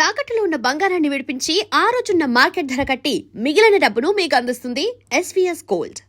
తాకట్టులో ఉన్న బంగారాన్ని విడిపించి ఆ రోజున్న మార్కెట్ ధర కట్టి మిగిలిన డబ్బును మీకు అందిస్తుంది ఎస్వీఎస్ గోల్డ్.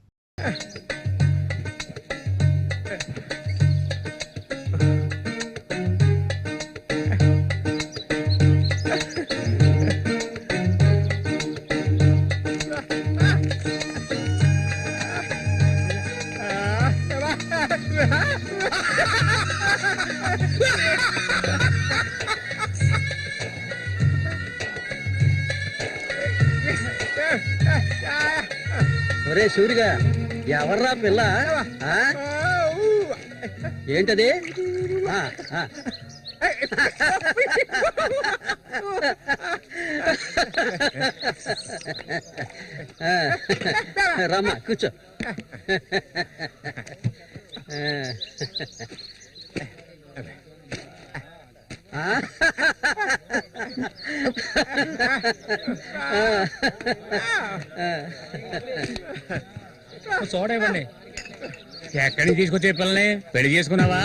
ఒరే సూరిగా, ఎవర్రా పిల్ల? ఏంటది? రమ్మా కూర్చో. సోడా ఇవ్వండి. ఎక్కడికి తీసుకొచ్చే పిల్లని పెళ్లి చేసుకున్నావా?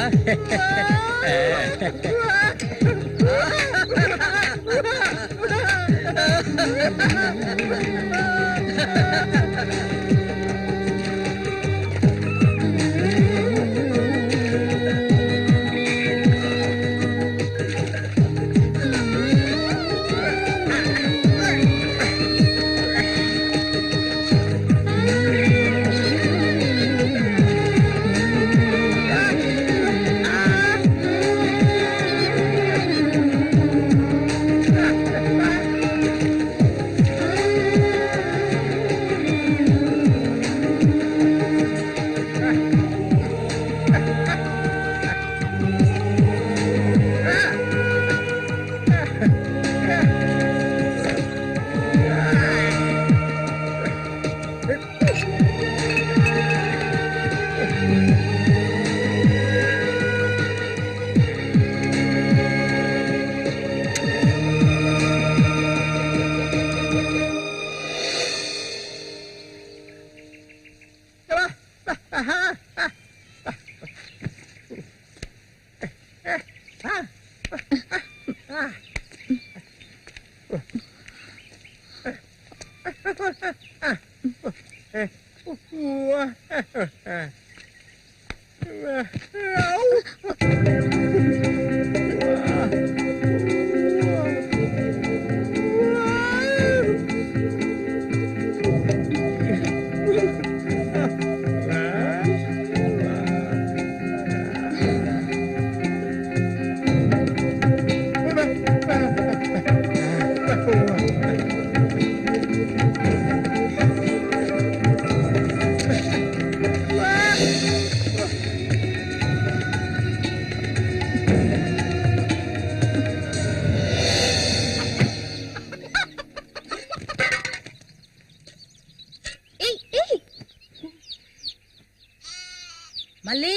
మళ్ళీ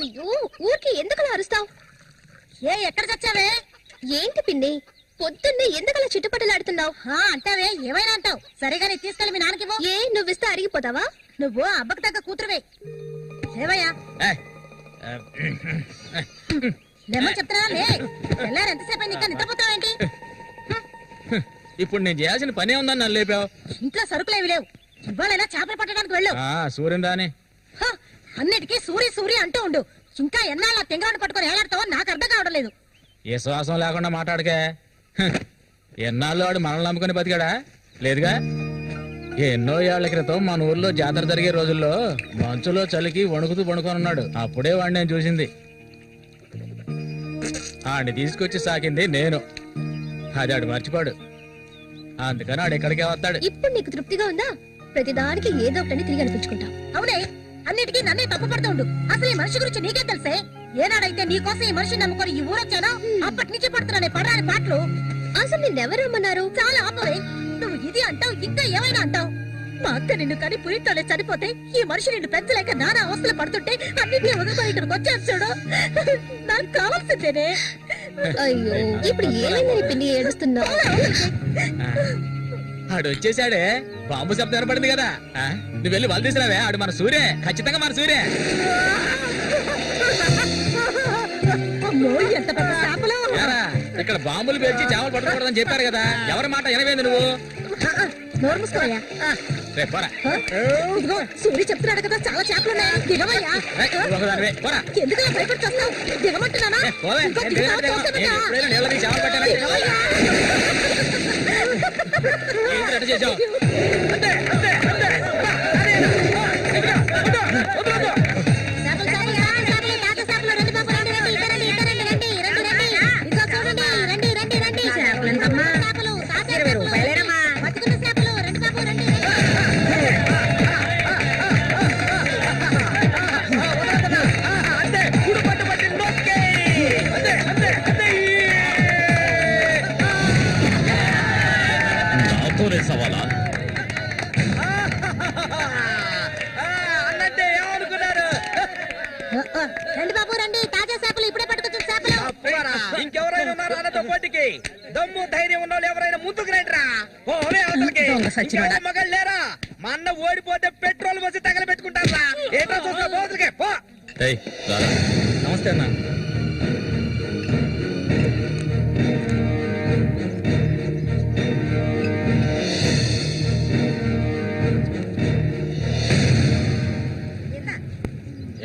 అయ్యో, ఊరికి ఎందుకలా అరుస్తావు? ఎక్కడ చచ్చావే? ఏంటి పిన్ని, పొద్దున్నే ఎందుకలా చిట్టుపట్టలాడుతున్నావు? అంటావే, ఏమైనా అంటావు. సరేగాని తీసుకెళ్ళి మీ నాన్నకివ్వు. ఏ, నువ్విస్తే అరిగిపోతావా? నువ్వు అబ్బకు తగ్గ కూతురువే. లేవయ్యా, లేమని చెప్తున్నా. లే, తెల్లారు ఎంతసేపు ఇంకా నిద్రపోతావేంటి? ఇప్పుడు నేను చేయాల్సిన పనే ఉందని నన్ను లేపావు. ఇంట్లో సరుకులేవి లేవు. ఇవాళైనా చేపలు పట్టడానికి వెళ్ళు. సూర్యం రాని అన్నిటికీ సూరి సూరి అంటూ ఉండు. ఇంకా ఎన్నాళ్ళ తెంగరాన్ని పట్టుకొని ఏలాడతావో నాకు అర్థం కావడం లేదు. ఏ శ్వాసం లేకుండా మాట్లాడకే. ఎన్నాళ్ళు వాడు మనల్ని నమ్ముకుని బతికాడా? లేదుగా. ఎన్నో ఏళ్ల క్రితం మన ఊర్లో జాతర జరిగే రోజుల్లో మంచులో చలికి వణుకుతూ పడుకొని అప్పుడే వాడిని నేను చూసింది. ఆడిని తీసుకొచ్చి సాకింది నేను. అది ఆడు మర్చిపోడు. అందుకని ఆడు ఎక్కడికే వస్తాడు. ఇప్పుడు నీకు తృప్తిగా ఉందా? ప్రతిదానికి ఏదో ఒకటి తిరిగి అనిపించుకుంటావు. అవునే, అన్నిటికీ నన్నే తప్పు పడుతూ ఉండు. అసలు ఈ మనిషి గురించి నీకే తెలుసే. ఏనాడైతే నీకోసం ఈ మనిషిని నమ్ముకొని ఈ ఊరొచ్చానో అప్పటి నుంచి పడుతున్నానే పడాని పాటలు. అసలు నిన్నెవరు రమ్మన్నారు? చాలా ఆపవే. నువ్వు ఇది అంటావు, ఇంకా ఏమైనా అంటావు. మా అక్క నిన్ను కని పురితోనే చనిపోతే ఈ మనిషి నిన్ను పెంచలేక నానా అవస్థలు పడుతుంటే అన్నింటినీ వదులుకొని ఇక్కడికి వచ్చాను చూడు. నాకు కావాల్సిందేనే. అయ్యో, ఇప్పుడు ఏమైందని పిన్ని ఏడుస్తున్నావు? ఆడు వచ్చేసాడే. బాంబు శబ్దం ఏర్పడింది కదా. నువ్వు వెళ్ళి వాళ్ళు తీసినావే. ఆడు మన సూర్య, ఖచ్చితంగా మన సూర్య. అమ్మో, ఎంత పెద్ద శాపలో. ఇక్కడ బాంబులు పేర్చి చేపలు పట్టుకోకూడదని చెప్పారు కదా, ఎవరి మాట వినవేంది నువ్వు? నోరు మూసుకోవయ్యా. రేపు పోరా. ఇదిగో సూరి చెప్తున్నాడు కదా, చాలా చేపలు ఉన్నాయి, దిగవయ్యా. ఏయ్, నువ్వు ఒకదానివే, పోరా. ఎందుకు భయపడుతున్నావు? దిగమంటున్నానా? ఏయ్, పోవే. ఇంకో నేను దిగుతావా? దిగను, తోసేదట. నేను ఎప్పుడైనా నీళ్ళ దిగి చేపలు పట్టానా? దిగవయ్యా. ఏంటి అట్ట చేసావు? చేపలు, చేపలు, తాత చేపలు, రండి బాబు, రండి, రండి, ఇటు రండి, ఇటు రండి, రండి, రండి, రండి. ఇదిగో చూడండి, రండి, రండి, రండి. చేపలు ఎంతమ్మా? చేపలు, తాత చేపలు. బతుకున్న చేపలు, రండి బాబు, రండి, రండి. నాతోనే సవాలా? అన్నట్టే ఏమనుకున్నారు? రండి బాబు, రండి, తాజా చేపలు, ఇప్పుడే పట్టుకొచ్చిన చేపలు. ఇంకెవరైనా ఉన్నారా అన్నతో పోటీకి? దమ్ము ధైర్యం ఉన్న వాళ్ళు ఎవరైనా ముందుకు రండిరా. ఓలే అవతలకి. ఇంకెవరు మగాళ్ళు లేరా? మా అన్న ఓడిపోతే పెట్రోల్ పోసి తగలబెట్టుకుంటారా? ఏంటో చూస్తా పోతులకే పో. నమస్తే అన్న.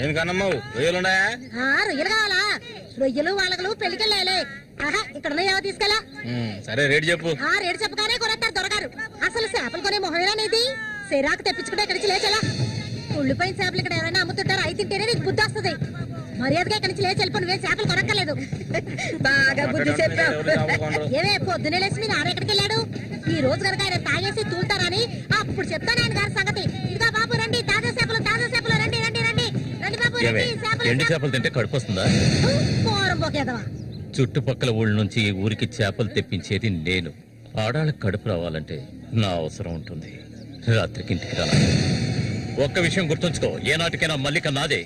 ఎందుకన్నమ్మావు రొయ్యలున్నాయా? రొయ్యలు కావాలా? రొయ్యలు వాళ్ళగలు పెళ్లికెళ్ళాలి. ఆహా, ఇక్కడ ఉన్నాయో తీసుకెళ్ళా. సరే రేటు చెప్పు. రేటు చెప్పగానే కొనేస్తారు దొరగారు. అసలు చేపలు కొనే మొహమేనేది? సిరాకు తెప్పించుకుంటే ఇక్కడి నుంచి లేచెలా. ఉళ్ళిపోయిన చేపలు ఇక్కడ ఎవరైనా అమ్ముతుంటారు, అయి తింటేనే నీకు బుద్ధి వస్తుంది. మర్యాదగా ఇక్కడి నుంచి లేచి వెళ్ళిపోయి నువ్వే చేపలు కొనక్కర్లేదు. బాగా బుద్ధి చెప్పావు. ఏమే పొద్దునే లేచి మీ నాన్న ఎక్కడికి వెళ్ళాడు? ఈ రోజు కనుక ఆయన తాగేసి తూలుతారని అప్పుడు చెప్తాను ఆయన గారి సంగతి. ఇదిగో బాబు రండి, తాజా చేపలు, రండి, రండి, రండి, రండి బాబు, రండి. ఎండి చేపలు తింటే కడుపు వస్తుందా? పోరం పోకేదవా. చుట్టుపక్కల ఊళ్ళ నుంచి ఈ ఊరికి చేపలు తెప్పించేది నేను. ఆడాళ్ళకి కడుపు రావాలంటే నా అవసరం ఉంటుంది. రాత్రికి ఇంటికి రాను. ఒక్క విషయం గుర్తుంచుకో, ఏనాటికైనా మల్లిక నాదే.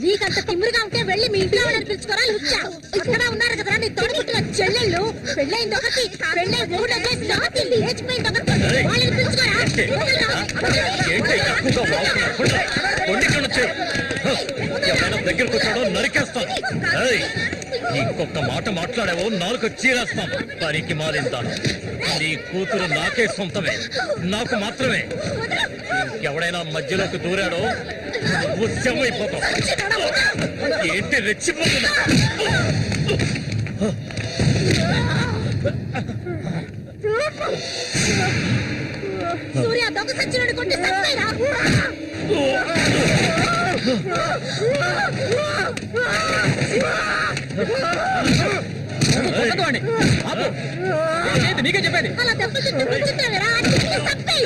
నీకంత తిమ్మిరిగా ఉంటే వెళ్ళి మీ ఇంట్లో వాళ్ళని పిలుచుకోరా లుచ్చా. ఇక్కడ ఉన్నారు కదా నీ తోడుపుట్టిన చెల్లెళ్ళు. పెళ్ళైంది ఒకటి, పెళ్ళై ఊళ్ళో చేసి రాత్రి లేచిపోయింది ఒకటి. వాళ్ళని పిలుచుకోరా. ఎవరైనా దగ్గరకు వచ్చాడో నరికేస్తాను. ఇంకొక మాట మాట్లాడావో నాలుగు చీరేస్తాను. పనికి మారిందాను. నీ కూతురు నాకే సొంతమే, నాకు మాత్రమే. ఎవడైనా మధ్యలోకి దూరాడో నువ్వు శవమైపోతావు. ఏంటి రెచ్చిపోతున్నా? సూర్య దొంగ సచ్చినోడు కొట్టి సత్తాయిరా. నీకే చెప్పేది. అలా దెబ్బలు కూర్చుంటావేరా? సత్తాయి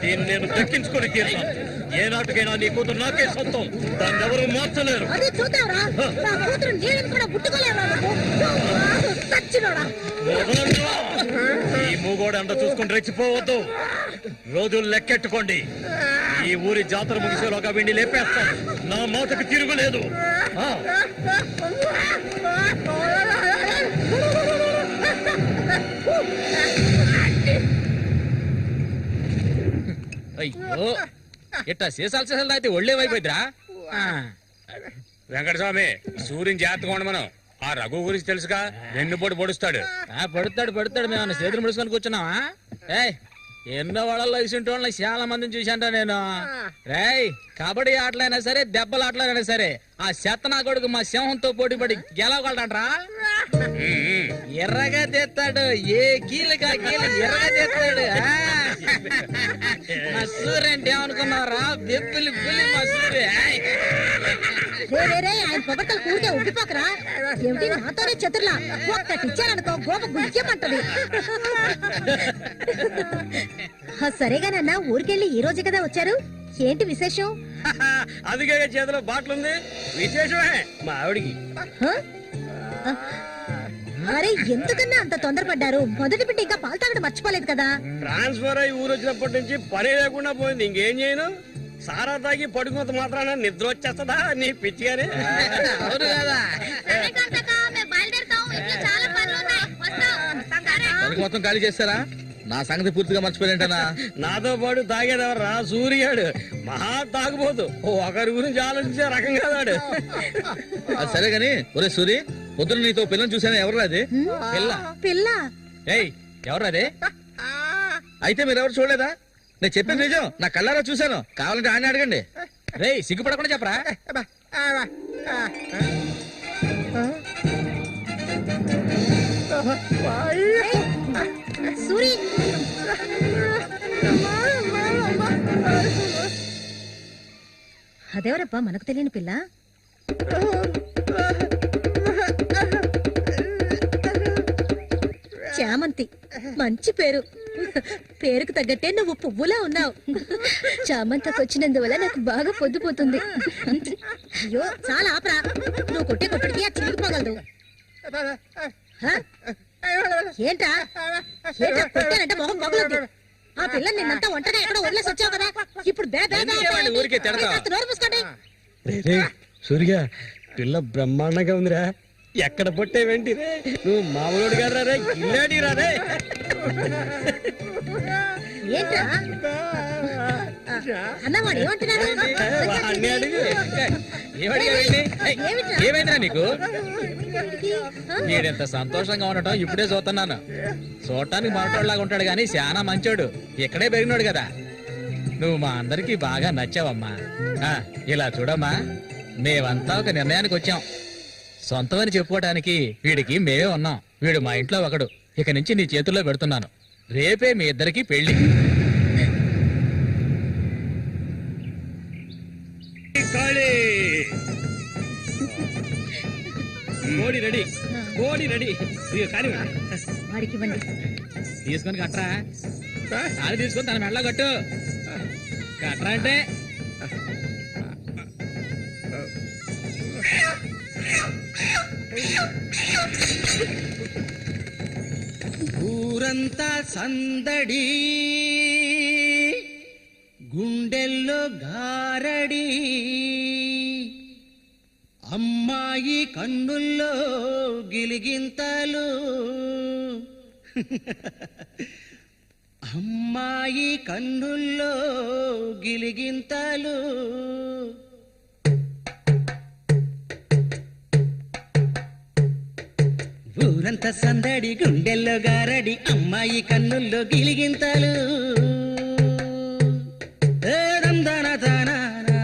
దీన్ని నేను దక్కించుకొని తీరుతాను. ఏ నాటికైనా నీ కూతురు నాకే సొంతం. దాన్ని ఎవరు మార్చలేరు. అదే చూద్దాంరా. నా కూతురు నీళ్ళని కూడా ముట్టుకోలేవా సచ్చినోడా. ఈ మూగోడు అంత చూసుకుని రెచ్చిపోవద్దు. రోజులు లెక్కెట్టుకోండి. ఈ ఊరి జాతర ముగిసేలోగా వీడిని లేపేస్తాను. నా మాటకు తిరుగులేదు. అయ్యో, ఇట్టా సీసాలు సీసాలు అయితే ఒళ్ళేమైపోయిద్దిరా. వెంకటస్వామి, సూర్యుని జాగ్రత్తగా ఉండమను. ఆ రఘు గురించి తెలుసుగా, వెన్నుపోటు పొడుస్తాడు. పడుతాడు. మేము చేతులు ముడుచుకొని కూర్చున్నావా? ఏయ్, ఎన్నో వాళ్ళల్లో ఇసుంటి వాళ్ళని చాలా మందిని చూశాంట నేను. రేయ్, కబడ్డీ ఆటలైనా సరే, దెబ్బల ఆటలైనా సరే, ఆ శతనా కొడుకు మా సింహంతో పోటీ పడి గెలవగలడంట్రా. ఎర్రగా తెస్తాడు, ఏ కీలుగా కీలు ఎర్రగా తెస్తాడు. మా సూర్య అంటే ఏమనుకున్నారా? బెప్పులి పులి మా సూర్య. ఆయన పొగట్టలు కూడితే ఉబ్బిపోకరా. ఏమిటి నాతోనే చతుర్లా? ఒక్కటి ఇచ్చారనుకో గోప గుయ్యమంటది. సరేగానన్నా, ఊరికెళ్ళి ఈ రోజు కదా వచ్చారు. ఏంటి విశేషం? అందుకే చేతిలో బాటిల్ ఉంది. విశేషమే మా ఆవిడికి. హ? అరే ఎందుకన్నా అంత తొందరపడ్డారు? మొదటి బిడ్డ ఇంకా పాలు తాగడం మర్చిపోలేదు కదా. ట్రాన్స్ఫర్ అయ్యి ఊరు వచ్చినప్పటి నుంచి పని లేకుండా పోయింది. ఇంకేం చేయను? సారా తాగి పడుకున్నంత మాత్రాన నిద్ర వచ్చేస్తుందా నీ పిచ్చిగానే? అవును కదా పనికి మొత్తం ఖాళీ చేస్తారా? నా సంగతి పూర్తిగా మర్చిపోయినట్టనా? నాతో పాటు తాగేదెవర్రా? సూర్యాడు మహా తాగుపోతు. ఒకరి గురించి ఆలోచించే రకం కాదాడు. అది సరే గాని ఒరే సూరి, పొద్దున నీతో పిల్లని చూసాను. ఎవరు అది పిల్ల? పిల్ల ఏయ్ ఎవరు అదే? అయితే మీరెవరు చూడలేదా? నేను చెప్పేది నిజం, నా కళ్ళారా చూశాను. కావాలంటే ఆయన అడగండి. రేయ్ సిగ్గుపడకుండా చెప్పరా? సూరి అదేవరబ్బా మనకు తెలియని పిల్ల? చామంతి, మంచి పేరు. పేరుకు తగ్గట్టే నువ్వు పువ్వులా ఉన్నావు. చామంతకు వచ్చినందువల్ల నాకు బాగా పొద్దుపోతుంది. అయ్యో చాలా ఆపరా, నువ్వు కొట్టే కొట్టుడికి ఆ చిరిగిపోగలదు. హ? ఏంటా కొట్టానంటే మొహం పగులుద్ది. ఆ పిల్లని నిన్నంతా ఒంటరిగా ఎక్కడో వదిలేసి వచ్చావు కదా. ఇప్పుడు ఊరికే తిడతావా? నోరు మూసుకోండి. సూర్య పిల్ల బ్రహ్మాండంగా ఉందిరా. ఎక్కడ పొట్టే వెంటి రే? నువ్వు మామూలుడు కదా రే, గిల్లాడి రే. ఏంటా అన్నవాడు ఏమంటున్నాడు? వాడిని అడుగు. ఏమైందిరా నీకు? వీడెంత సంతోషంగా ఉండటం ఇప్పుడే చూస్తున్నాను. చూడటానికి మాట్లాడలాగా ఉంటాడు గాని చాలా మంచోడు. ఇక్కడే పెరిగినాడు కదా. నువ్వు మా అందరికి బాగా నచ్చావమ్మా. ఇలా చూడమ్మా, మేమంతా ఒక నిర్ణయానికి వచ్చాం. సొంతమని చెప్పుకోవటానికి వీడికి మేమే ఉన్నాం. వీడు మా ఇంట్లో ఒకడు. ఇక నుంచి నీ చేతుల్లో పెడుతున్నాను. రేపే మీ ఇద్దరికి పెళ్లి. కోడి రెడీ, కోడి రెడీ. కానీ వాడికి ఇవ్వండి. తీసుకొని కట్టరా. తాళి తీసుకొని తన మెడలో కట్టు. కట్టరా అంటే ఊరంతా సందడి, గుండెల్లో గారడి, అమ్మాయి కన్నుల్లో గిలిగింతలు, అమ్మాయి కన్నుల్లో గిలిగింతలు. ఊరంతా సందడి, గుండెల్లో గారడి, అమ్మాయి కన్నుల్లో గిలిగింతలు. తందన తానానా,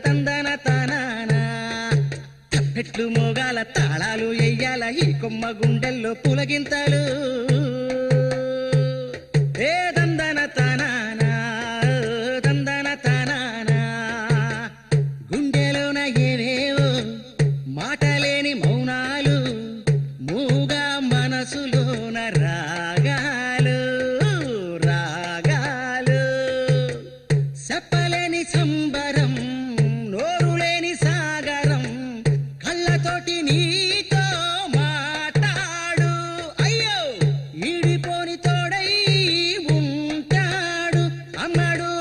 తందన తానానా. తప్పెట్లు మోగాల, తాళాలు ఎయ్యాల, ఈ కొమ్మ గుండెల్లో పులగింతలు. తందన తానానా, తందన తానానా. గుండెలోన ఏవేవో మాటలేని మౌనాలు, మూగా మనసులోన రాగాలు, రాగాలు. చెప్పలేని సంబరం, నోరులేని సాగరం, కళ్ళతోటి నీతో మాట్లాడు. అయ్యో ఈడిపోని తోడై ఉంటాడు. అమ్మడు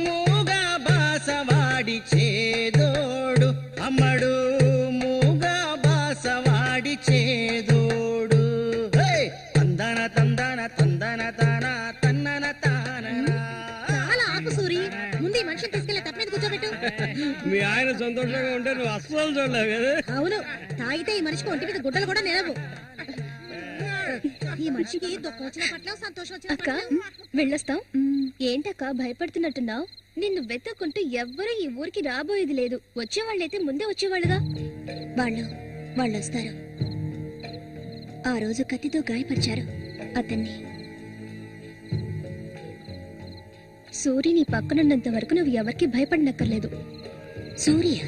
మూగా బాసవాడి చేదోడు, అమ్మడు మూగా బాసవాడి చేదోడు. తందన తందన తందన తాన తన్నన తాన. చాలా ఆపు సూరి, ముందు ఈ మనిషిని తీసుకెళ్లి తప్ప మీద కూర్చోబెట్టు. మీ ఆయన సంతోషంగా ఉంటే నువ్వు అస్సలు చూడలేవు కదా. అవును, తాగితే ఈ మనిషికి ఒంటి మీద గుడ్డలు కూడా నిలవు. ఈ మనిషికి దుఃఖం వచ్చిన పట్ల, సంతోషం వచ్చిన అక్క పట్ల. వెళ్ళొస్తాం. ఏంటక్క భయపడుతున్నట్టున్నావు? నిన్ను వెతుక్కుంటూ ఎవ్వరూ ఈ ఊరికి రాబోయేది లేదు. వచ్చేవాళ్ళైతే ముందే వచ్చేవాళ్ళుగా. వాళ్ళు వస్తారు. ఆ రోజు కత్తితో గాయపరిచారు అతన్ని. సూర్య నీ పక్కనున్నంత వరకు నువ్వు ఎవరికి భయపడనక్కర్లేదు. సూర్య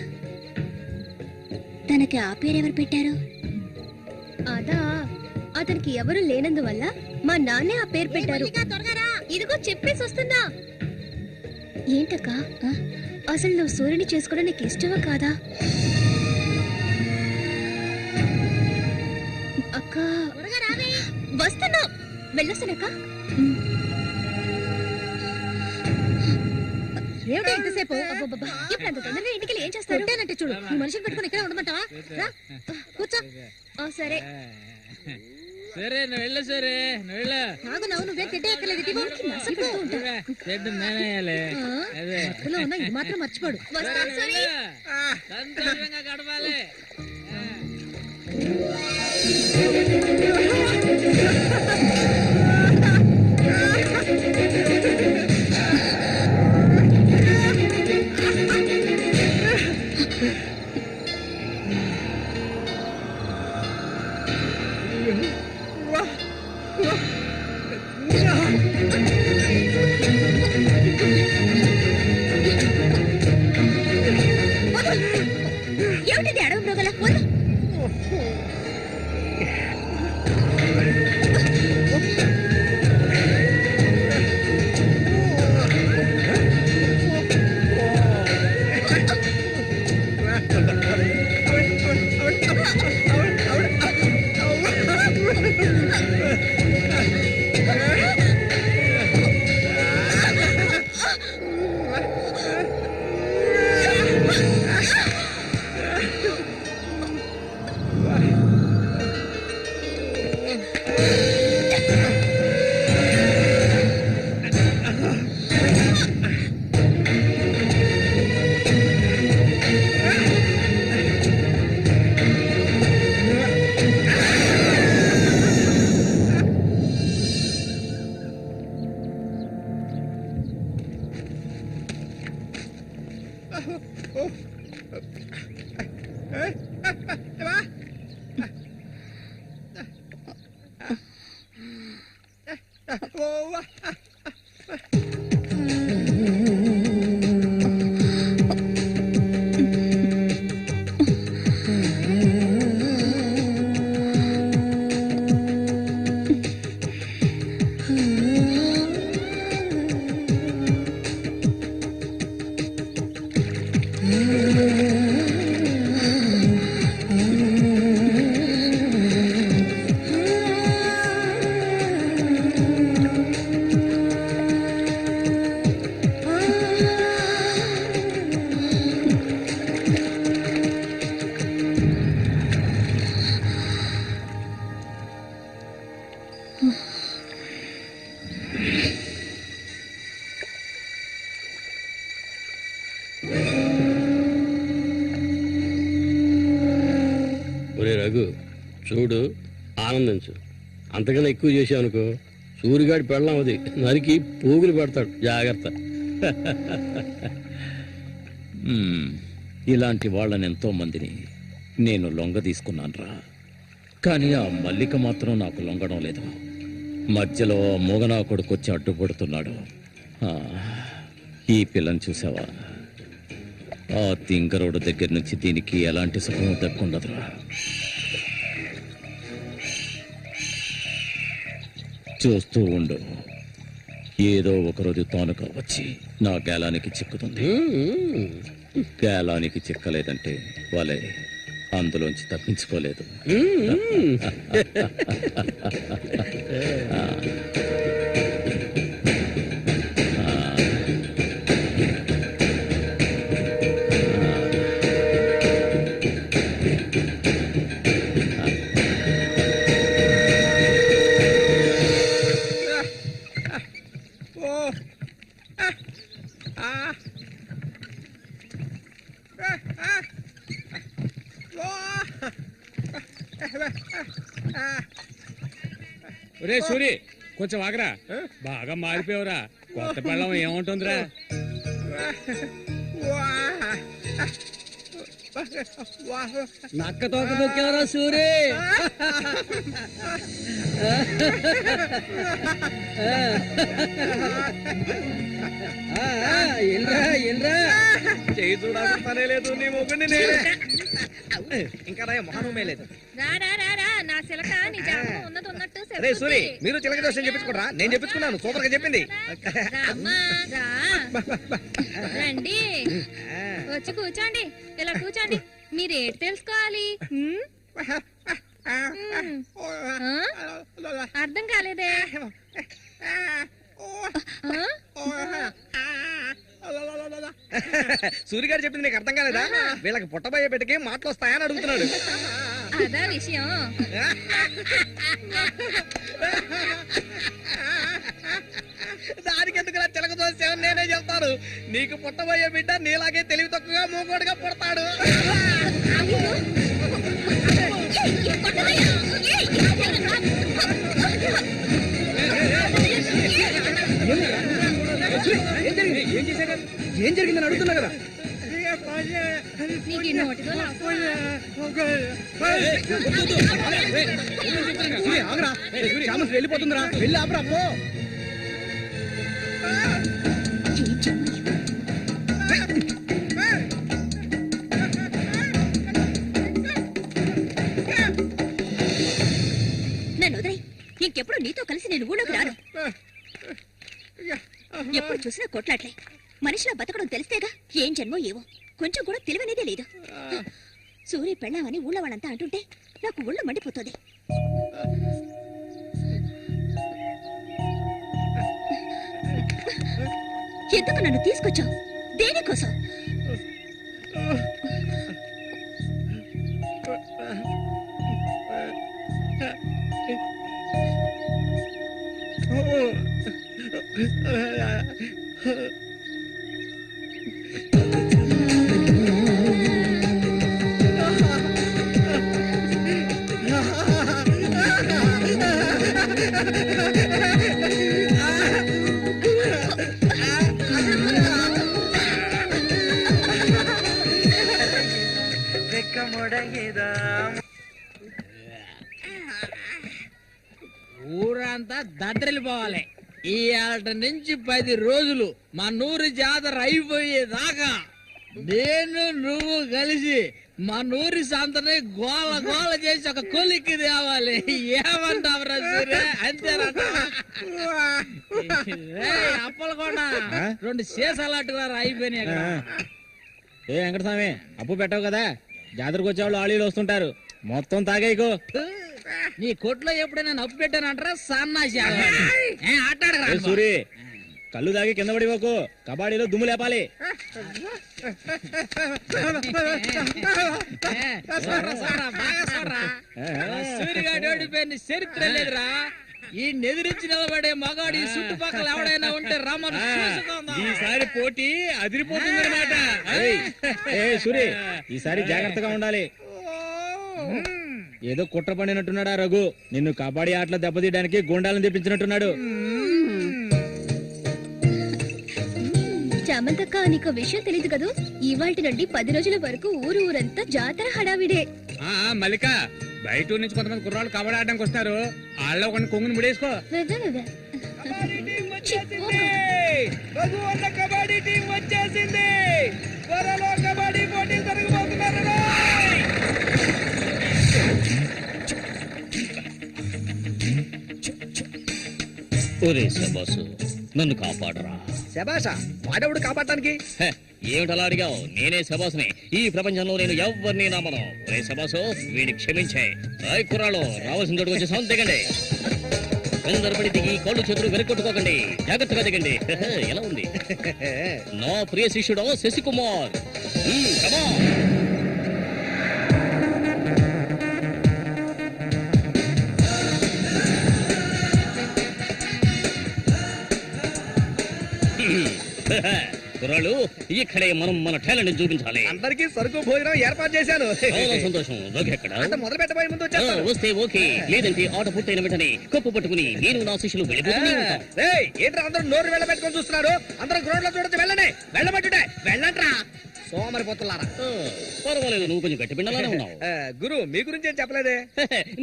తనకి ఆ పేరెవరు పెట్టారు? అదా, అతనికి ఎవరు లేనందువల్ల మా నాన్నే ఆ పేరు పెట్టారు. త్వరగా రా. ఇదిగో చెప్పేసి వస్తున్నా. ఏంటక్క అసలు నువ్వు సూర్యుని చేసుకోవడం నీకు ఇష్టమా కాదా? అక్క వస్తున్నా, వెళ్ళొస్తానక్క. ఏమిటి ఎంతసేపు? ఇప్పుడు అంత తొందరగా ఇంటికి ఏం చేస్తారు? అంటే చూడు, ఈ మనిషిని పెట్టుకుని ఇక్కడ ఉండమంటావా? రా, కూర్చో. సరే సరే నువ్వు వెళ్ళు, సరే నువ్వు వెళ్ళు. నాగు నవ్వు నువ్వే తిట్టే ఎక్కలేదు. చెడ్డు నేనేయాలి. అదే ఉన్న ఇది మాత్రం మర్చిపోడు. వస్తాను సూరి. సంతోషంగా గడపాలి. ఏమిటిది అడవి మృగల వద్దు. ఒరే రఘు, చూడు, ఆనందించు. అంతకన్నా ఎక్కువ చేసావు అనుకో సూరిగాడి పెళ్ళం అది నరికి పోగులు పెడతాడు. జాగ్రత్త. ఇలాంటి వాళ్ళని ఎంతో మందిని నేను లొంగ తీసుకున్నానురా. కానీ ఆ మల్లిక మాత్రం నాకు లొంగడం లేదు. మధ్యలో మూగనా కొడుకు వచ్చి అడ్డుపడుతున్నాడు. ఈ పిల్లని చూసావా? ఆ తింగరోడు దగ్గర నుంచి దీనికి ఎలాంటి సుఖం దక్కుండదురా. చూస్తూ ఉండు, ఏదో ఒకరోజు తానుగా వచ్చి నా గేలానికి చిక్కుతుంది. గేలానికి చిక్కలేదంటే వాళ్ళే అందులోంచి తప్పించుకోలేదు. ఒరే సూరి, కొంచెం ఆగరా. బాగా మారిపోయావురా. కొత్త పెళ్ళం ఏముంటుందిరా? నక్క తోక దొక్కేవరా సూరి. చేయి చూడాలనే లేదు నీ మొగ్గుని నేనే. ఇంకా మొహమే లేదు. రా రా రా రా, నా చిలక నీ జాతకం ఉన్నది ఉన్నట్టు రే సూరి మీరు చిలక దోషం చెప్పించుకోరా, నేను చెప్పించుకున్నాను, సూపర్ గా చెప్పింది. రండి వచ్చి కూర్చోండి, ఇలా కూర్చోండి. మీరు ఏంటి తెలుసుకోవాలి? అర్థం కాలేదే? సూరి గారు చెప్పింది నీకు అర్థం కాలేదా? వీళ్ళకి పుట్టబోయే బిడ్డకి మాటలు వస్తాయని అడుగుతున్నాడు. అదా విషయం. దానికి ఎందుకు చిలక దోషం నేనే చెప్తాను. నీకు పుట్టబోయే బిడ్డ నీలాగే తెలివి తక్కువగా మూగోడుగా పుడతాడు. ఏం జరిగిందని అడుగుతున్నా కదా. నీకు ఈ నోటితో వెళ్ళిపోతుందిరా, వెళ్ళి ఆపరా పో. నన్ను వదిలే. ఇంకెప్పుడు నీతో కలిసి నేను ఊళ్ళోకి రాను. ఎప్పుడు చూసినా కొట్లాట్లే. మనిషిలో బతకడం తెలిస్తేగా. ఏం జన్మో ఏవో, కొంచెం కూడా తెలివనేదే లేదు. సూర్య పెళ్ళామని ఊళ్ళో వాళ్ళంతా అంటుంటే నాకు ఒళ్ళు మండిపోతుంది. ఎందుకు నన్ను తీసుకొచ్చావు? దేనికోసం? ఊరంతా దద్దరిల్లిపోవాలి. ఈ ఆట నుంచి 10 రోజులు మా నూరు జాతర అయిపోయేదాకా నేను నువ్వు కలిసి మా నూరి సంతని గోల గోల చేసి ఒక కొలిక్కి తేవాలి. ఏమంటావురా సూర్య? అంతేనంట. అప్పలు కూడా 2 సీసాలట్టుగా అయిపోయినాయి అక్కడ. ఏ వెంకటస్వామి, అప్పు పెట్టావు కదా, జాతరకు వచ్చేవాళ్ళు ఆళీలు వస్తుంటారు, మొత్తం తాగేయకు. నీ కొట్లో ఎప్పుడైనా నప్పు పెట్టానంటారా? సన్నాసి ఆటాడరా సూరి, కళ్ళు తాగి కింద పడిపోకు, కబాడీలో దుమ్ము లేపాలి. సూర్యగాడు ఓడిపోయిన చరిత్ర లేదురా. ఈ నెదిరించి నిలబడే మగాడు ఈ చుట్టుపక్కల ఎవడైనా ఉంటే రమ్మను. ఈసారి పోటీ అదిరిపోతుంది అన్నమాట. సూరి, ఈసారి జాగ్రత్తగా ఉండాలి. ఏదో కుట్ర పడినట్టున్నాడా రఘు? నిన్ను కబడ్డీ ఆటలో దెబ్బతీయడానికి గుండాలను తెప్పించినట్టున్నాడు. చామంతక్క, నీకు విషయం తెలీదు కదూ? ఇవాల్టి నుండి 10 రోజుల వరకు ఊరంతా జాతర హడావిడే. మల్లిక, బయట ఊరు నుంచి కొంతమంది కుర్రాళ్ళు కబడ్డీ ఆడడానికి వస్తారు. వాళ్ళ ఒక కొంగుని ముడేసుకో. కబడ్డీ టీం వచ్చేసింది. త్వరలో కబడ్డీ పోటీ జరగబోతున్నారు. ఒరే శబాసు, నన్ను కాపాడరా. శబాషా, వాడెవడు కాపాడటానికి? ఏమిటలా అడిగావు? నేనే శబాసుని. ఈ ప్రపంచంలో నేను ఎవరిని నమ్మను. ఒరే శబాసు, వీడిని క్షమించే. కుర్రాళ్ళు రావాల్సిన చోటుకు వచ్చేసాం, దిగండి. అందరపడి దిగి కాళ్ళు చేతులు వెనక్కొట్టుకోకండి, జాగ్రత్తగా దిగండి. ఎలా ఉంది నా ప్రియ శిష్యుడు శశికుమార్? కమా. కుర్రాళ్ళు, ఇక్కడే మనం మన టాలెంట్ చూపించాలి. అందరికీ సరుకు భోజనం ఏర్పాటు చేశాను. చాలా సంతోషం. ఎక్కడ మొదలు పెట్టబోయే ముందు వస్తే ఓకే, లేదంటే ఆట పూర్తయిన వెంటనే కప్పు పట్టుకుని నేను నా శిష్యులు వెళ్ళిపోతూనే ఉంటాం. ఏంట్రా అందరూ నోరు వెళ్ళబెట్టుకొని చూస్తున్నారు? అందరూ గ్రౌండ్ లో చూడొచ్చు, వెళ్ళండి. వెళ్ళబట్టుంటే వెళ్ళంట్రా సోమరిపోతున్నారా. పర్వాలేదు, నువ్వు కొంచెం గట్టి పిండలానే ఉన్నావు. గురు, మీ గురించి ఏం చెప్పలేదే?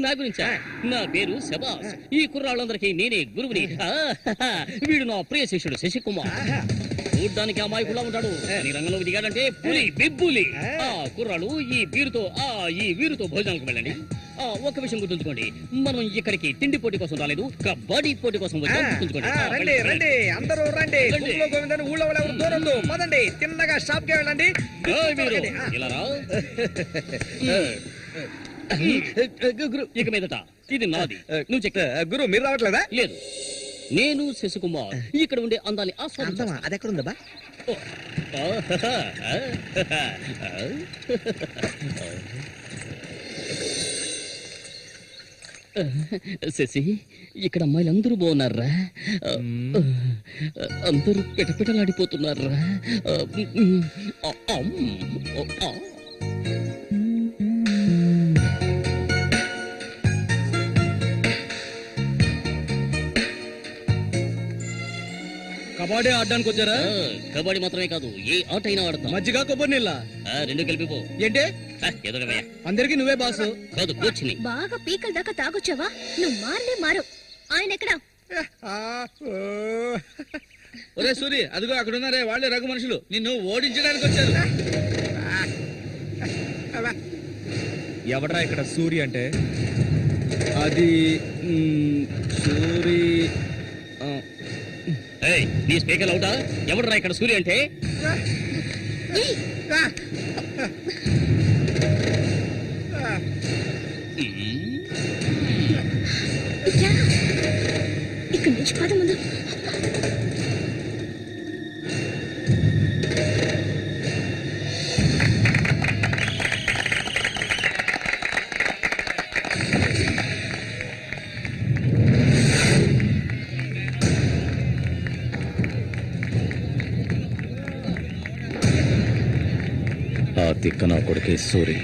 నా గురించా? నా పేరు శబాస్. ఈ కుర్రాళ్ళందరికీ నేనే గురువుని. వీడు నా ప్రియ శిష్యుడు శశికుమార్. చూడ్డానికి అమాయకులా ఉంటాడు, నీ రంగంలో దిగాడంటే పులి బిబ్బులి. కుర్రాళ్ళు, ఈ వీరుతో భోజనానికి వెళ్ళండి. ఒక విషయం గుర్తుంచుకోండి, మనం ఇక్కడికి తిండి పోటీ కోసం రాలేదు, కబడ్డీ పోటీ కోసం వచ్చాం. గుర్తుంచుకోండి. రండి రండి అందరూ రండి. గుంపులో గోవిందని ఊళ్ళో వాళ్ళు ఎవరు దూరొద్దు. పదండి తిన్నగా షాప్ కి వెళ్ళండి. ఏయ్ మీరు, ఇలా రా. ఇక మీదట ఇది నాది. నువ్వు చెక్. గురు మీరు రావట్లేదా? లేదు, నేను శశికుమార్ ఇక్కడ ఉండే అందాన్ని ఆస్వాదించాను. అది ఎక్కడ ఉందా? శశి, ఇక్కడ అమ్మాయిలందరూ బాగున్నారా? అందరూ పిటపిటలాడిపోతున్నారా? కబడ్డీ ఆడడానికి వచ్చారా? కబడ్డీ మాత్రమే కాదు, ఏ ఆట అయినా ఆడతాం. మజ్జిగ కొబ్బరి నీళ్ళ రెండు కలిపిపో. ఏంటి? ఎదురవయ్యా. అందరికి నువ్వే బాసు. కాదు, కోచ్ని. బాగా పీకల దాకా తాగొచ్చావా? నువ్వు మారు. ఆయన ఎక్కడ? ఒరే సూరి, అదిగో అక్కడ ఉన్నారే వాళ్ళే రఘు మనుషులు, నిన్ను ఓడించడానికి వచ్చారు. ఎవడ్రా ఇక్కడ సూరి అంటే? అది సూరి. నీ స్పీకర్ అవుతా? ఎవడరా ఇక్కడ సూర్య అంటే? ఇక్కడి నుంచి పద ముందు. ఆ తిక్క నా కొడుకే సూరి.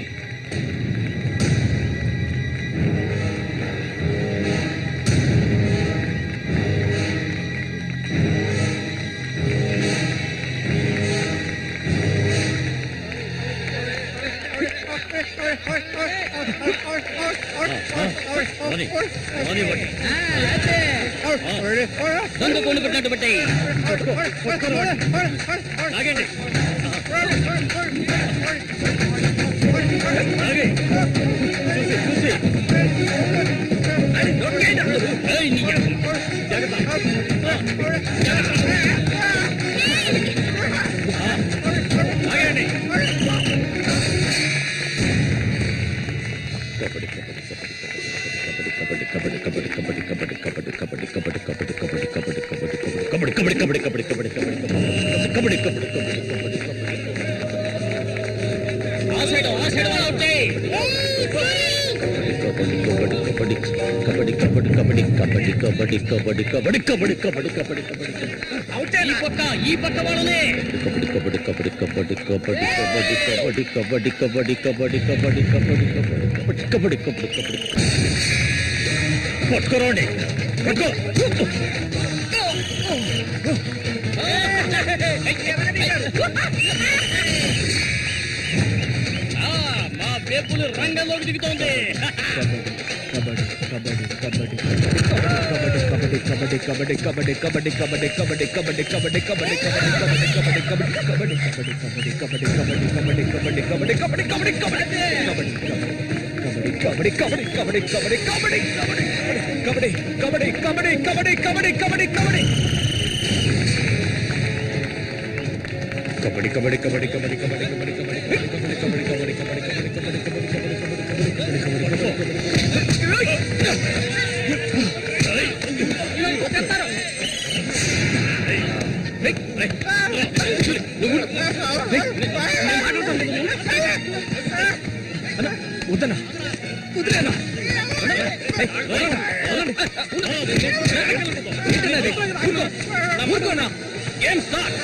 దొంగ కోళ్ళు పెట్టినట్టు పెట్టాయి. ఆగండి. ఈ పక్క వాళ్ళనే. పట్టుకోరండి. మా బేపులు రంగంలోకి దిగుతోంది. వద్దనా వదిలేనా? ఊరుకోనా? ఏం స్టార్ట్?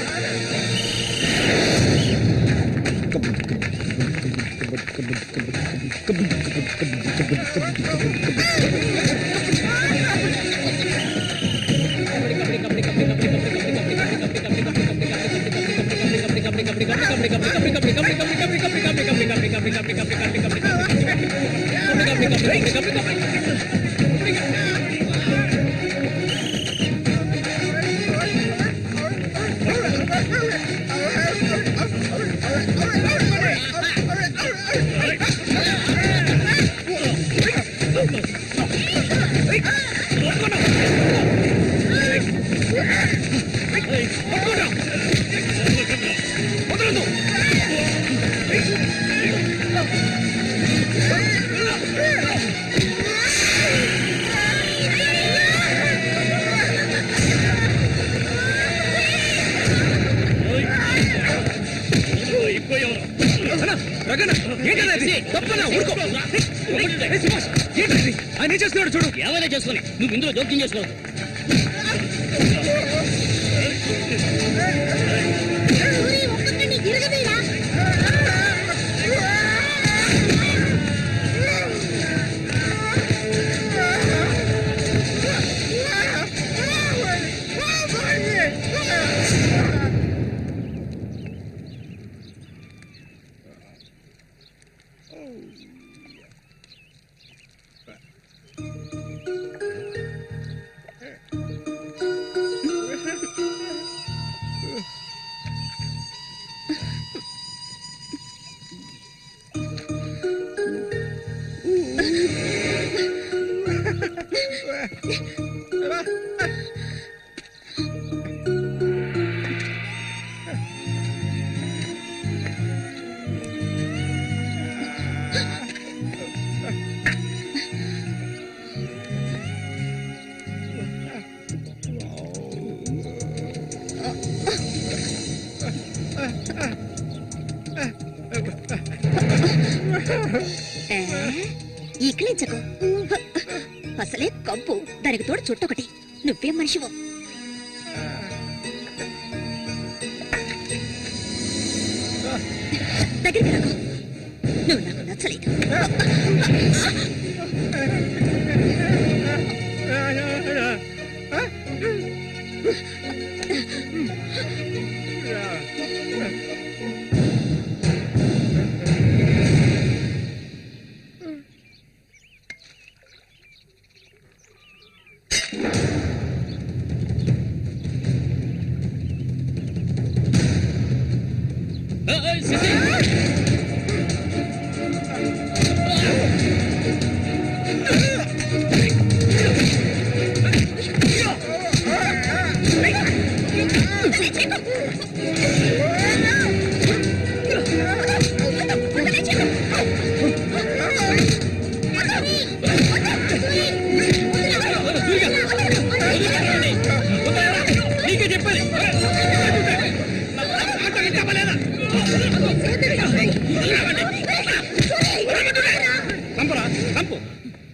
ఆయన ఏం చేస్తున్నాడు చూడు. ఏమైనా చేసుకొని నువ్వు ఇందులో జోక్యం చేసుకోవద్దు. సూరి, ఒక్కొక్కడిని గిరగదీరా. ఇక్కలించకు, అసలే కంపు, దానికి తోడు చుట్టొకటి. నువ్వేం మనిషివో. దగ్గరికి రాకు, నువ్వు నాకు నచ్చలేదు.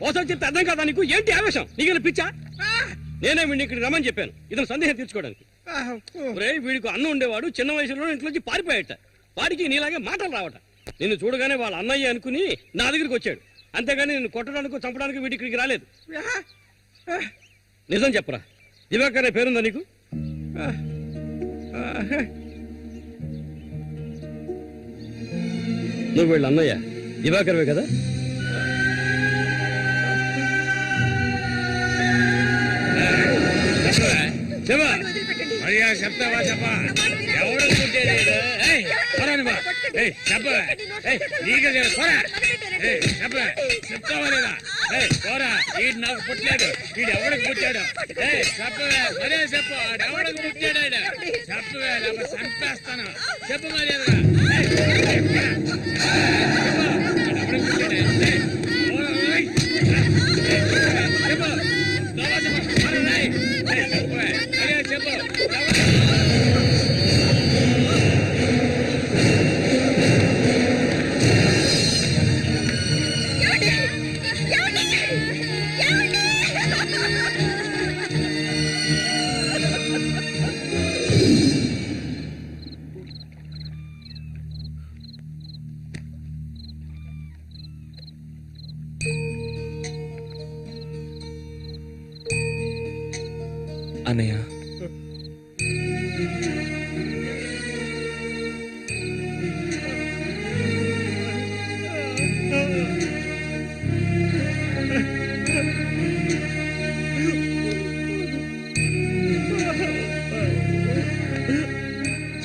ఓసారి చెప్తే అర్థం కాదా నీకు? ఏంటి ఆవేశం? నీకు పిచ్చా? నేనే వీడిని ఇక్కడికి రమ్మని చెప్పాను, ఇతను సందేహం తీర్చుకోవడానికి. వీడికి అన్న ఉండేవాడు, చిన్న వయసులో ఇంట్లోంచి పారిపోయాట. వాడికి నీలాగే మాటలు రావట. నిన్ను చూడగానే వాళ్ళ అన్నయ్య అనుకుని నా దగ్గరికి వచ్చాడు. అంతేగాని నిన్ను కొట్టడానికి చంపడానికి వీడి ఇక్కడికి రాలేదు. నిజం చెప్పరా, దివాకర్ అనే పేరుందా నీకు? నువ్వు వీళ్ళ అన్నయ్య దివాకర్వే కదా? చెప్తావా చెప్పా? ఎవరు చెప్తావా లేదా? పోరా, వీడు నాకు పుట్టలేదు, వీడు ఎవడికి పుట్టాడు? చెప్పవే, మరే చెప్పు, ఎవడికి పుట్టాడు? చెప్పవే, లేకపోతే చంపేస్తాను. చెప్పు మరి అన్నయ్య,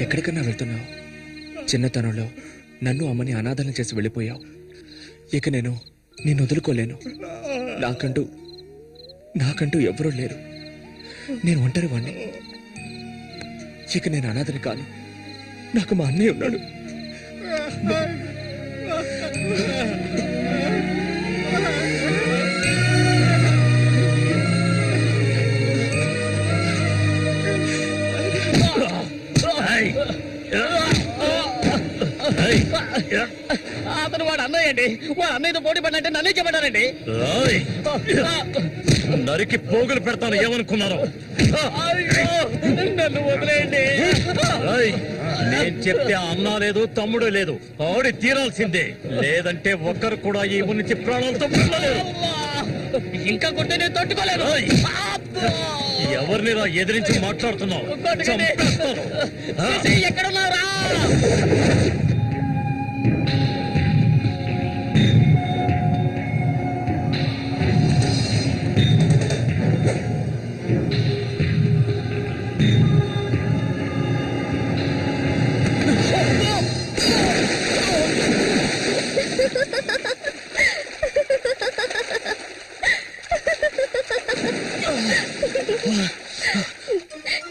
ఎక్కడికన్నా వెళ్తున్నావు? చిన్నతనంలో నన్ను అమ్మని అనాథలను చేసి వెళ్ళిపోయావు. ఇక నేను నిన్ను వదులుకోలేను. నాకంటూ ఎవరూ లేరు. నేను ఒంటరి వాణ్ణి. ఇక నేను అనాథని కాను. నాకు మా అన్నయ్య ఉన్నాడు. అతను వాడు అన్నయ్య. వదిలేయండి వాళ్ళ అన్నయ్యతో పోటీ పడినట్టే నన్నే చెప్పారండి. నరికి పోగులు పెడతాను ఏమనుకున్నారు? నన్ను వదిలేయండి. నేను చెప్తే అన్నా లేదు తమ్ముడు లేదు, ఆడి తీరాల్సిందే. లేదంటే ఒక్కరు కూడా ఈ ఊరి నుంచి ప్రాణాలతో వెళ్ళలేరు. ఇంకా కొట్టే నేను తట్టుకోలేను. ఎవరిని ఎదిరించి మాట్లాడుతున్నావు? చంపేస్తాను. ఎక్కడున్నారా?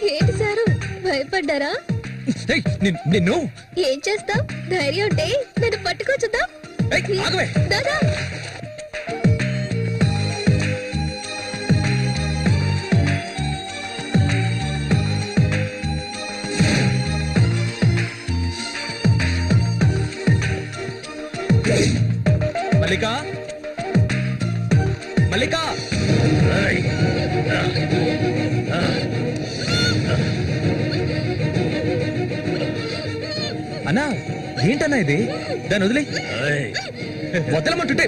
ఏంటి సారు భయపడ్డారా? నిన్ను ఏం చేస్తావ్? ధైర్యం ఉంటే నన్ను పట్టుకోవచ్చుదా? ఆగవే. దాదా మల్లికా, మల్లికా. అన్నా ఏంటన్నా ఇది? దాన్ని వదిలే. వదలమంటుంటే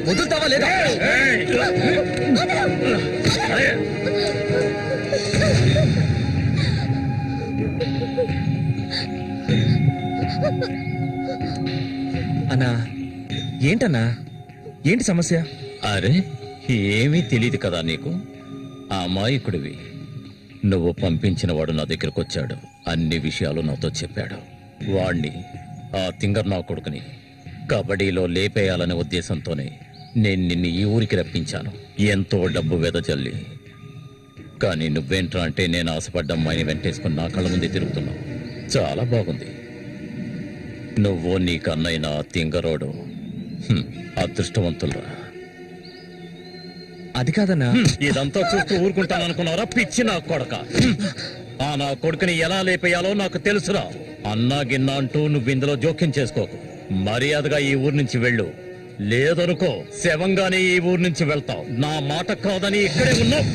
వదులుతావా లేదా? అన్నా ఏంటన్నా, ఏంటి సమస్య? అరే ఏమీ తెలియదు కదా నీకు? అమాయకుడివి. నువ్వు పంపించిన వాడు నా దగ్గరకు వచ్చాడు, అన్ని విషయాలు నాతో చెప్పాడు. వాణ్ణి, ఆ తింగర్ నా కొడుకుని కబడ్డీలో లేపేయాలనే ఉద్దేశంతోనే నేను నిన్ను ఈ ఊరికి రప్పించాను, ఎంతో డబ్బు వెదజల్లి. కానీ నువ్వేంట్రా అంటే నేను ఆశపడ్డ అమ్మాయిని వెంటేసుకుని నా కళ్ళ ముందే తిరుగుతున్నావు. చాలా బాగుంది. నువ్వు నీ కన్నైనా తింగరోడు అదృష్టవంతులరా. అది కాదన్నా. ఇదంతా చూస్తూ ఊరుకుంటాననుకున్నారా పిచ్చి నా కొడక? ఆ నా కొడుకుని ఎలా లేపేయాలో నాకు తెలుసురా. అన్నా గిన్నా అంటూ నువ్వు ఇందులో జోక్యం చేసుకోకు. మర్యాదగా ఈ ఊరు నుంచి వెళ్ళు, లేదనుకో శవంగానే ఈ ఊరు నుంచి వెళ్తావు. నా మాట కాదని ఇక్కడే ఉన్నావు.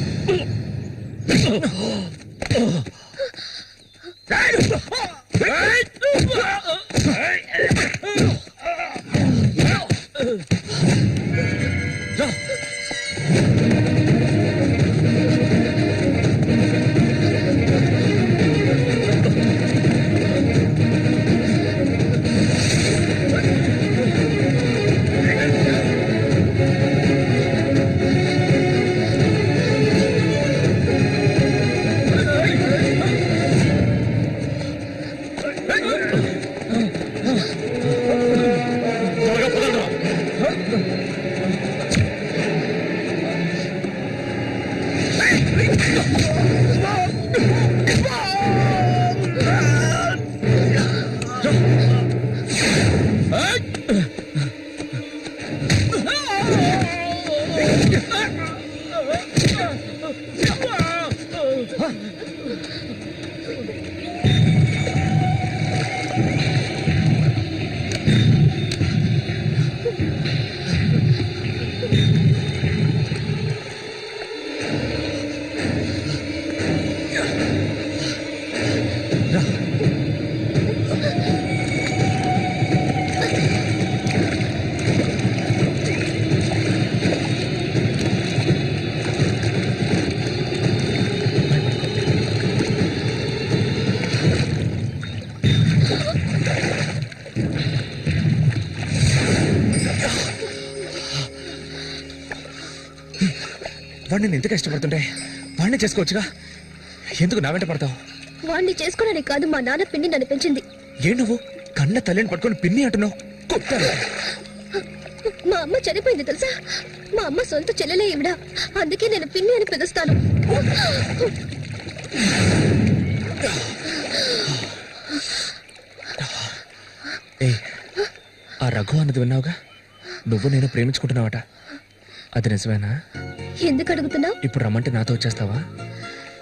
వాడిని నేను ఎంత కష్టపడుతుంటే వాడిని చేసుకోవచ్చుగా, ఎందుకు నా వెంట పడతావు? వాడిని చేసుకోవడానికి కాదు, మా నాన్న పిన్ని నన్ను పెంచింది. ఏ నువ్వు కన్న తల్లిని పట్టుకొని పిన్ని అంటున్నావు? మా అమ్మ చనిపోయింది తెలుసా? మా అమ్మ సొంత చెల్లెలే ఈవిడ, అందుకే నేను పిన్ని అని పిలుస్తాను. ఆ రఘు అన్నది విన్నావుగా? నువ్వు నేను ప్రేమించుకుంటున్నావట, అది నిజమేనా? ఎందుకు అడుగుతున్నావు? ఇప్పుడు రమ్మంటే నాతో వచ్చేస్తావా?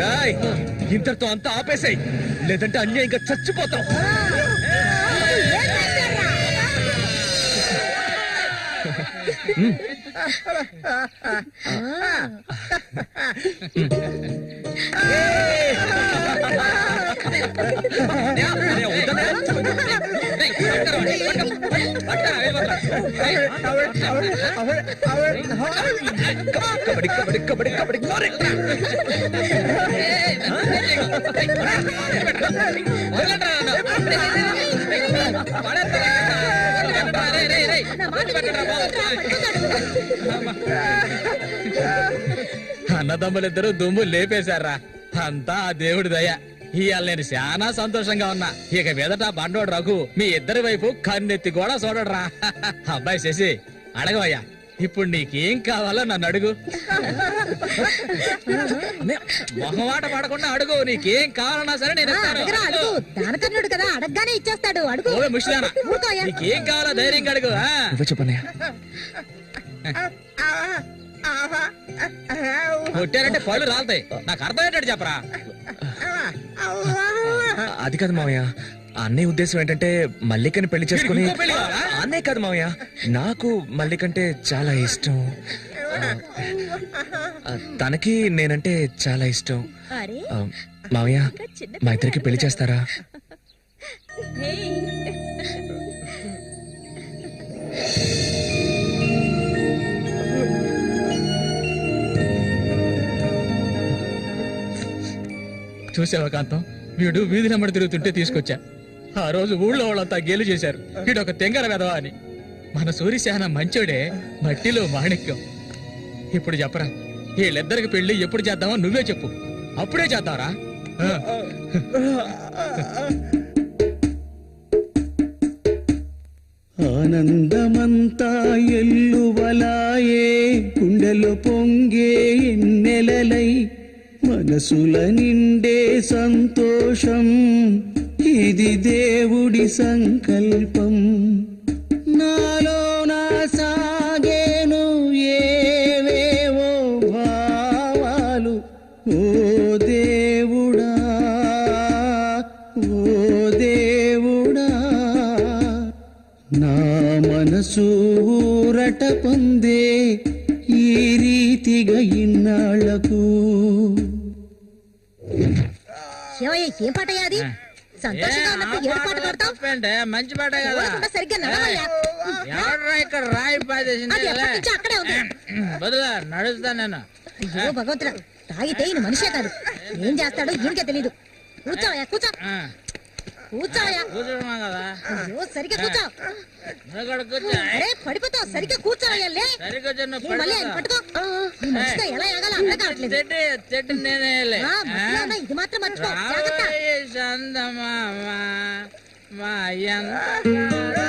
రాయ్ ఇంతటితో అంతా ఆపేసాయి, లేదంటే అన్యాయంగా చచ్చిపోతాం. కబడ్డీ కబడ్డీ కబడ్డీ కబడ్డీ అన్నదమ్ములిద్దరూ దుమ్ము లేపేశారా, అంతా ఆ దేవుడి దయ. ఇవాళ నేను చాలా సంతోషంగా ఉన్నా. ఇక మీదట బండోడు రఘు మీ ఇద్దరి వైపు కన్నెత్తి కూడా చూడరా. అబ్బాయి శశి అడగవయ్యా, ఇప్పుడు నీకేం కావాలో నన్ను అడుగు. మొహమాట పడకుండా అడుగు, నీకేం కావాలన్నా సరే నేను ఇస్తాను. దానకర్ణుడు కదా, అడగగానే ఇచ్చేస్తాడు. అడుగు. ఓ ముష్టిదానా, నీకేం కావాలో ధైర్యంగా అడుగు. చెప్పనయ్యా. కొట్టారంటే పళ్ళు రాలుతాయి. నాకు అర్థమయ్యేటట్టు చెప్పరా. అది కాదు మావయ్య, అన్నయ్య ఉద్దేశం ఏంటంటే మల్లికని పెళ్లి చేసుకుని. ఇంకో పెళ్లి కావాలా? అన్నయ్య కాదు మావయ్య, నాకు మల్లికంటే చాలా ఇష్టం. తనకి నేనంటే చాలా ఇష్టం. అరే మావయ్య మా ఇద్దరికి పెళ్లి చేస్తారా? చూసావా కాంతం, వీడు వీధి నెంబడి తిరుగుతుంటే తీసుకొచ్చా. ఆ రోజు ఊళ్ళో వాళ్ళంతా గేలు చేశారు, వీడు ఒక తెంగర వెదవా అని. మన సూర్యశాన మంచోడే, మట్టిలో మాణిక్యం. ఇప్పుడు చెప్పరా, వీళ్ళిద్దరికి పెళ్లి ఎప్పుడు చేద్దామో నువ్వే చెప్పు, అప్పుడే చేద్దారా. ఆనందమంతా ఎల్లువలాయే, గుండెలో పొంగే ఎన్నెలలై, మనసుల నిండే సంతోషం, ఇది దేవుడి సంకల్పం. నాలో నా సాగేను ఏవేవో భావాలు, ఓ దేవుడా ఓ దేవుడా, నా మనసు ఊరట పొందే ఈ రీతిగా ఇన్నాళ్లకు. ఏం పాటయ్యా అది? సంతోషంగా ఉన్నప్పుడు ఏడు పాట పాడతావు? మంచి పాట కదా, ఊరకుండా సరిగ్గా నడవయ్యా. ఎవడరా ఇక్కడ రాయి పాదేసింది? అది ఎప్పటి నుంచో అక్కడే ఉంది. బదులా నడుస్తా నేను. అయ్యో భగవంతుడా, తాగితే ఈయన మనిషే కాదు, ఏం చేస్తాడో ఈయనకే తెలీదు. కూర్చోవయ్యా, కూర్చో. కూర్చోయా కూర్చోమా కదా అయ్యో సరిగ్గా కూర్చో నువ్వు కూడా కూర్చో అరే పడిపోతావు సరిగ్గా కూర్చోయా లే సరిగ్గా నువ్వు నువ్వు మళ్ళీ ఆయన పట్టుకో ఈ మనిషితో ఎలా ఎగాలో అర్థం కావట్లేదు చెట్టు నేనే మధ్యలో ఉన్న ఇది మాత్రం మర్చిపో జాగ్రత్త చందమామ మా ఎంత